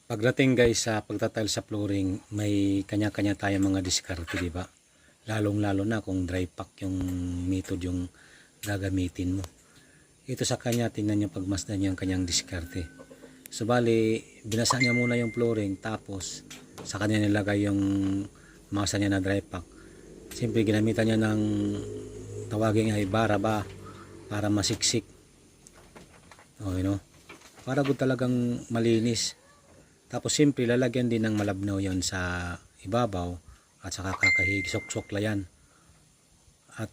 Pagdating guys sa pagtatile sa flooring, may kanya-kanya tayong mga diskarte, di ba? Lalong-lalo na kung dry pack yung method yung gagamitin mo. Ito sa kanya, tingnan niyo pagmasdan niya ang kanyang diskarte. So bali, binasa niya muna yung flooring, tapos sa kanya nilagay yung masa niya na dry pack. Siyempre ginamitan niya ng tawagin ay bara ba para masiksik. Okay, no? Para good talagang malinis. Tapos siyempre lalagyan din ng malabnaw yon sa ibabaw at saka kakahigisok-sok yan. At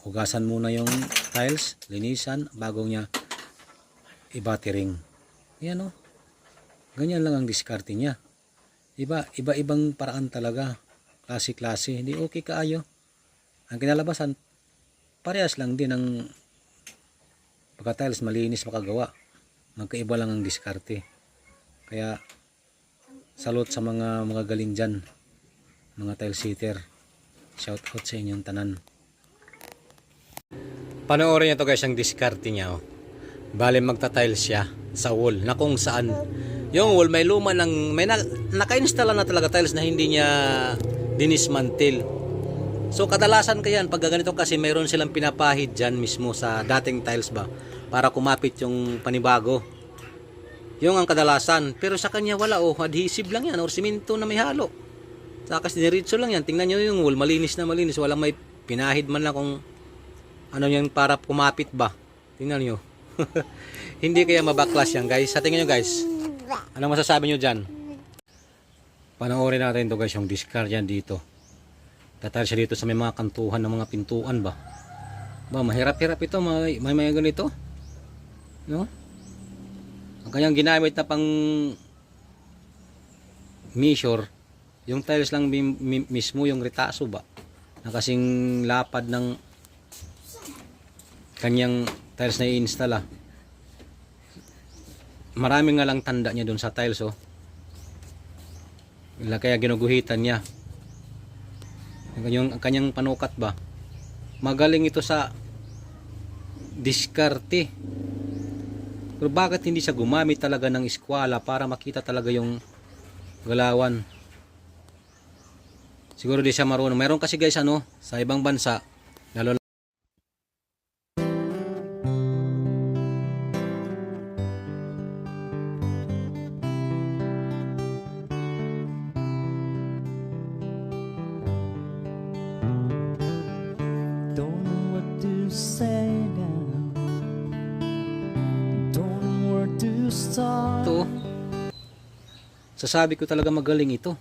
hugasan muna yung tiles, linisan bago niya i-battering. Yan o. Ganyan lang ang diskarte niya. Iba-ibang paraan talaga. Klase-klase. Hindi okay kaayo. Ang kinalabasan, parehas lang din ang pagka-tiles malinis makagawa. Magkaiba lang ang diskarte. Kaya salute sa mga galing dyan, mga tile sitter. Shout out sa inyong tanan. Panoorin nyo to guys ang diskarte niya. Oh. Bale magta-tile siya sa wall na kung saan yung wall may luma ng may naka-install na talaga tiles na hindi niya dinismantle. So kadalasan kayan pag ganito kasi mayroon silang pinapahid dyan mismo sa dating tiles ba para kumapit yung panibago. Yung ang kadalasan. Pero sa kanya wala oh. Adhesive lang yan or simento na may halo. Saka diretso lang yan. Tingnan nyo yung wall. Malinis na malinis. Walang may pinahid man lang kung ano yan para kumapit ba. Tingnan nyo. Hindi kaya mabaklas yan guys. Sa tingnan nyo guys. Anong masasabi nyo dyan? Panoorin natin to guys yung discard yan dito. Tatalo siya dito sa may mga kantuhan ng mga pintuan ba. Ba mahirap-hirap ito. May ganito. No? Ang kanyang ginamit na pang measure, yung tiles lang mismo yung retaso ba, na kasing lapad ng kanyang tiles na i-install. Maraming nga lang tanda niya dun sa tiles oh. Kaya ginuguhitan niya. Ang kanyang panukat ba, magaling ito sa diskarte. Pero bakit hindi siya gumamit talaga ng eskwala para makita talaga yung galawan? Siguro di siya marunong. Meron kasi guys ano, sa ibang bansa, lalo Don't know what to say now. Don't know where to start. ito, sasabi ko talaga magaling ito.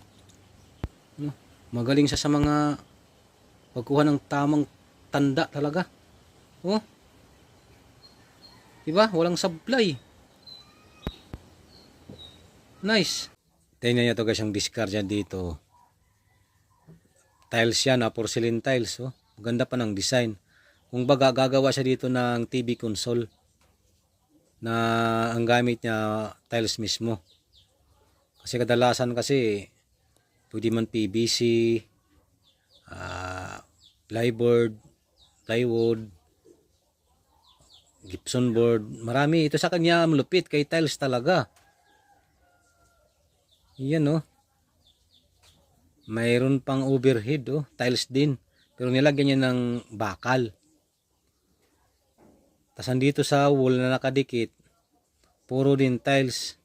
No? Magaling siya sa mga pagkuha ng tamang tanda talaga. Oh. Diba? Walang sablay. Nice. Tingnan niyo to guys yung discard yan dito. Tiles yan, porcelain tiles. Oh. Maganda pa ng design. Kung baga gagawa siya dito ng TV console na ang gamit niya tiles mismo. Kasi kadalasan kasi pwede man PVC, plywood, gypsum board. Marami. Ito sa kanya malupit kay tiles talaga. Yan oh. Mayroon pang overhead oh. Tiles din. Pero nilagyan niya ng bakal. Tapos andito sa wall na nakadikit, puro din tiles.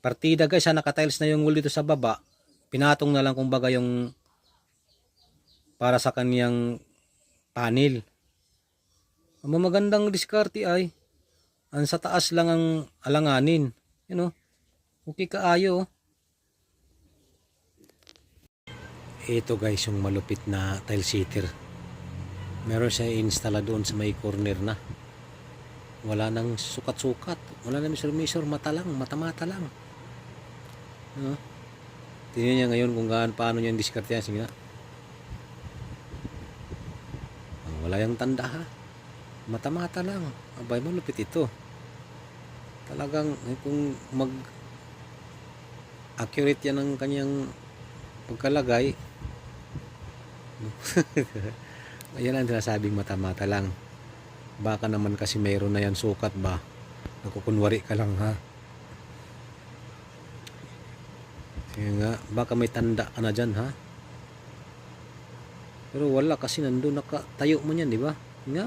Partida guys, naka-tiles na yung wall dito sa baba. Pinatong na lang kumbaga yung para sa kaniyang panel. Ang magandang diskarte ay ang sa taas lang ang alanganin. You know, okay kaayo. Ito guys yung malupit na tile sitter. Meron siya installa doon sa may corner na. Wala nang sukat-sukat. Wala nang measure-measure. Mata-mata lang. No? Tingnan niya ngayon kung paano niya diskarte yan. Sige na. Wala yung tanda ha. Mata-mata lang. Abay, malupit ito. Talagang kung accurate yan ang kanyang pagkalagay. Ayan ang sinasabing mata-mata lang. Baka naman kasi mayroon na yan sukat ba. Nakukunwari ka lang ha. Kaya nga, baka may tanda ka na dyan, ha? Pero wala kasi nandun nakatayo mo niyan, di ba? Nga.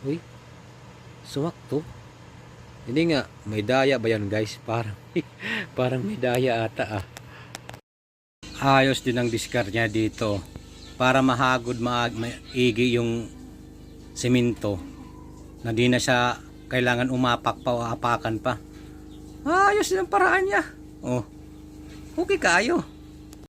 Uy, sumakto. Hindi nga, may daya ba yan guys? Parang, parang may daya ata ah. Ayos din ang discard niya dito. Para mahagod, maigi yung semento. Na di na siya kailangan umapak pa o apakan pa. Ayos din ang paraan niya. Oh, okay kayo.